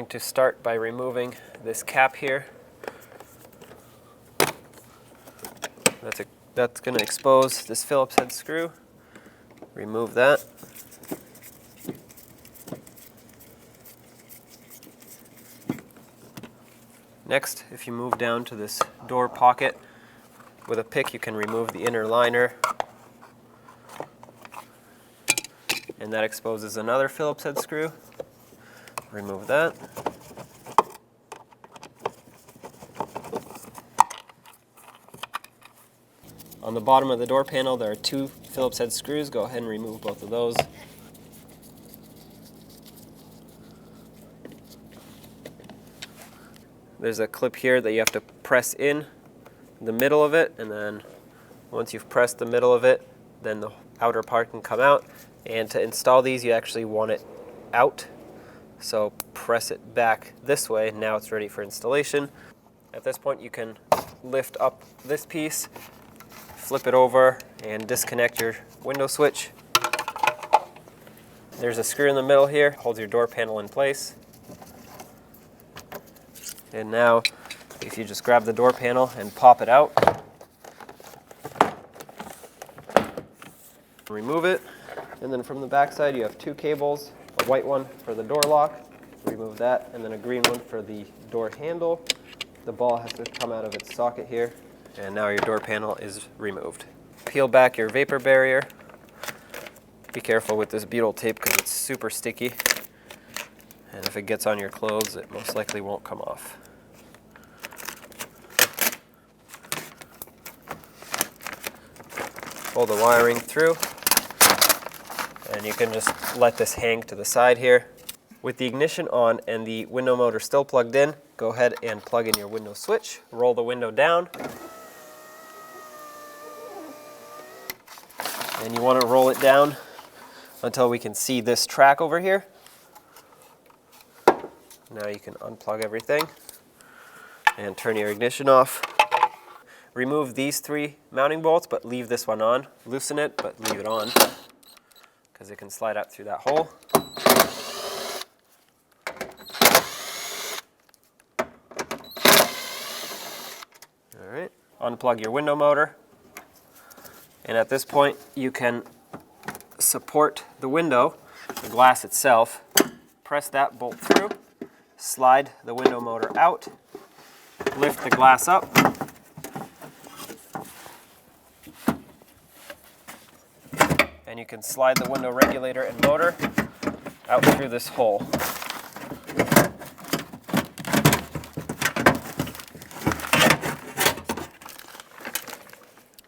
going to start by removing this cap here. That's going to expose this Phillips head screw. Remove that. Next, if you move down to this door pocket, with a pick you can remove the inner liner. And that exposes another Phillips head screw. Remove that. On the bottom of the door panel there are two Phillips head screws. Go ahead and remove both of those. There's a clip here that you have to press in the middle of it, and then once you've pressed the middle of it, then the outer part can come out. And to install these, you actually want it out. So press it back this way. Now it's ready for installation. At this point, you can lift up this piece, flip it over, and disconnect your window switch. There's a screw in the middle here, holds your door panel in place. And now, if you just grab the door panel and pop it out, remove it, and then from the back side you have two cables, a white one for the door lock, remove that, and then a green one for the door handle. The ball has to come out of its socket here, and now your door panel is removed. Peel back your vapor barrier. Be careful with this butyl tape because it's super sticky, and if it gets on your clothes, it most likely won't come off. Pull the wiring through, and you can just let this hang to the side here. With the ignition on and the window motor still plugged in, go ahead and plug in your window switch, roll the window down, and you want to roll it down until we can see this track over here. Now you can unplug everything and turn your ignition off. Remove these three mounting bolts, but leave this one on. Loosen it, but leave it on, because it can slide out through that hole. All right, unplug your window motor. And at this point, you can support the window, the glass itself. Press that bolt through, slide the window motor out, lift the glass up, and you can slide the window regulator and motor out through this hole.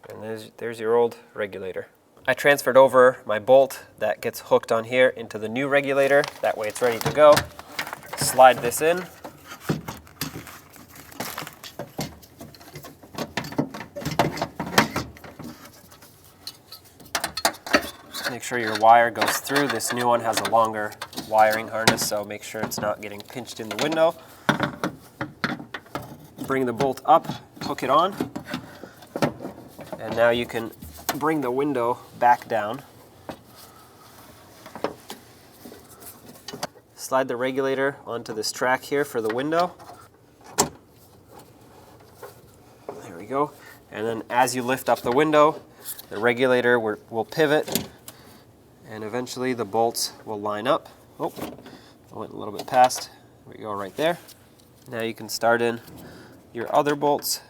And there's your old regulator. I transferred over my bolt that gets hooked on here into the new regulator. That way it's ready to go. Slide this in. Make sure your wire goes through. This new one has a longer wiring harness, so make sure it's not getting pinched in the window. Bring the bolt up, hook it on, and now you can bring the window back down. Slide the regulator onto this track here for the window. There we go. And then as you lift up the window, the regulator will pivot, and eventually the bolts will line up. Oh, I went a little bit past. There we go, right there. Now you can start in your other bolts.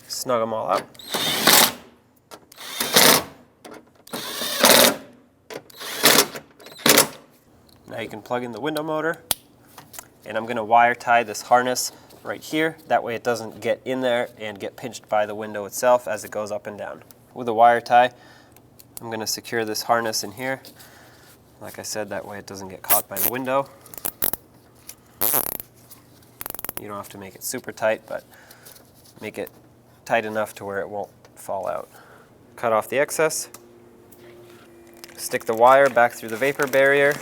Snug them all up. Now you can plug in the window motor, and I'm going to wire tie this harness right here. That way it doesn't get in there and get pinched by the window itself as it goes up and down. With a wire tie, I'm going to secure this harness in here. Like I said, that way it doesn't get caught by the window. You don't have to make it super tight, but make it tight enough to where it won't fall out. Cut off the excess. Stick the wire back through the vapor barrier.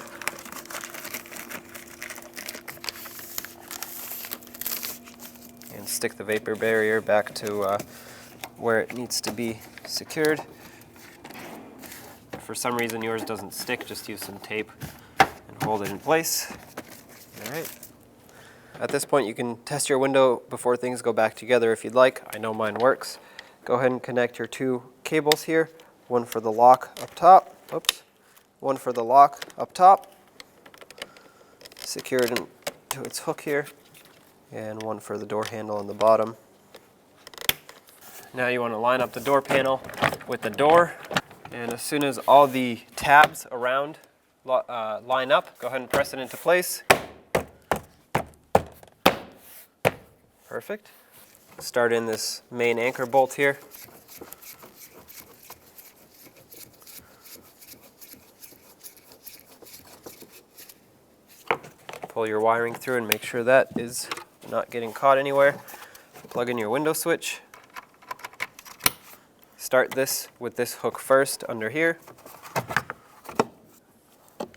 stick the vapor barrier back to where it needs to be secured. If for some reason yours doesn't stick, just use some tape and hold it in place. All right. At this point, you can test your window before things go back together if you'd like. I know mine works. Go ahead and connect your two cables here. One for the lock up top. Oops. One for the lock up top. Secure it into its hook here. And one for the door handle on the bottom. Now you want to line up the door panel with the door. And as soon as all the tabs around line up, go ahead and press it into place. Perfect. Start in this main anchor bolt here. Pull your wiring through and make sure that is not getting caught anywhere. Plug in your window switch. Start this with this hook first under here.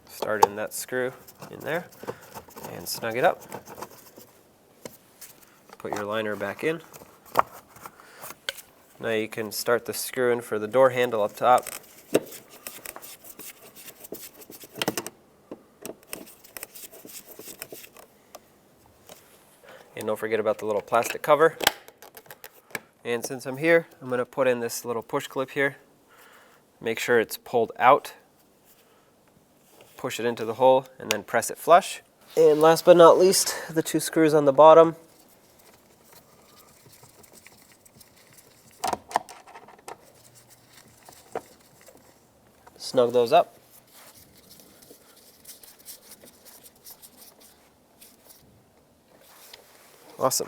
Start in that screw in there and snug it up. Put your liner back in. Now you can start the screw in for the door handle up top. And don't forget about the little plastic cover. And since I'm here, I'm going to put in this little push clip here. Make sure it's pulled out. Push it into the hole and then press it flush. And last but not least, the two screws on the bottom. Snug those up. Awesome.